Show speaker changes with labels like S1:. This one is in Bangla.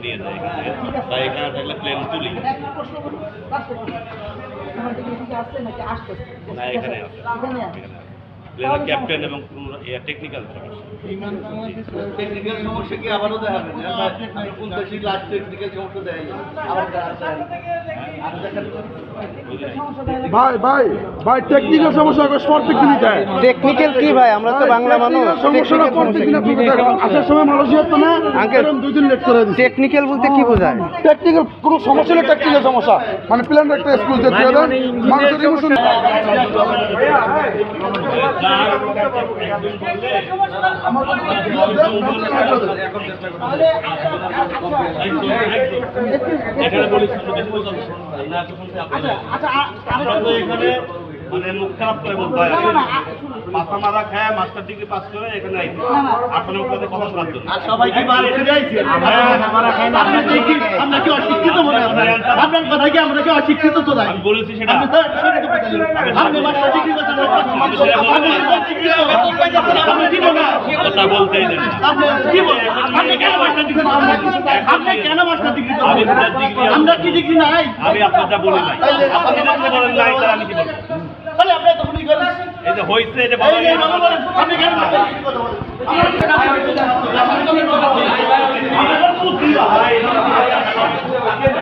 S1: নিয়ে যায় এখানে, তাই এখানে থাকলে প্লেন তুলি না, এখানে আছে, প্লেনের ক্যাপ্টেন এবং টেকনিক্যাল সমস্যা।
S2: টেকনিক্যাল সমস্যা কি আবারও দেখাবেন? 85 লাস্ট টেকনিক্যাল সমস্যা দেয় আবার
S3: ভাই ভাই ভাই টেকনিক্যাল সমস্যা প্রত্যেক দিনই দেয়।
S4: টেকনিক্যাল কি ভাই, আমরা তো বাংলা মানুষ।
S3: সমস্যাটা প্রত্যেক দিন আসার সময় মালয়েশিয়া তো না
S4: আঙ্কেল
S3: 2 দিন লেট করে দিচ্ছে।
S4: টেকনিক্যাল বলতে কি বোঝায়?
S3: টেকনিক্যাল কোনো সমস্যা হলে টেকনিক্যাল সমস্যা, মানে প্ল্যান একটা স্কুল যেতে হবে মানুষের ইমোশন।
S1: এখানে বলি আমরা তো এখানে মানে মুখ খারাপ করে বলতে হয়, মাথা মারা খায় মাস্টার ডিগ্রি পাস করে এখানে আইছি আপনার সাথে কথা শোনার জন্য।
S2: আর সবাই কি বাড়ি ফিরে আইছে? আমরা কি অশিক্ষিত মনে হয়? আপনার কথা কি আমরা কি অশিক্ষিত তো নাই?
S1: আমি বলেছি সেটা
S2: আপনি মাস্টার ডিগ্রি করতে
S1: কথা বলতেই দেন।
S2: আপনি কেন মাস্টার ডিগ্রি আপনি কেন মাস্টার ডিগ্রি আমরা কি ডিগ্রি নাই?
S1: আমি আপনারটা বলি নাই, আপনি যদি বলেন নাই তাহলে আমি কি বলবো?
S2: তাহলে আপনি তখনই করেন
S1: এই যে হইছে এটা বলা যায় না।
S2: আপনি কেন মাস্টার ডিগ্রি কথা বলেন?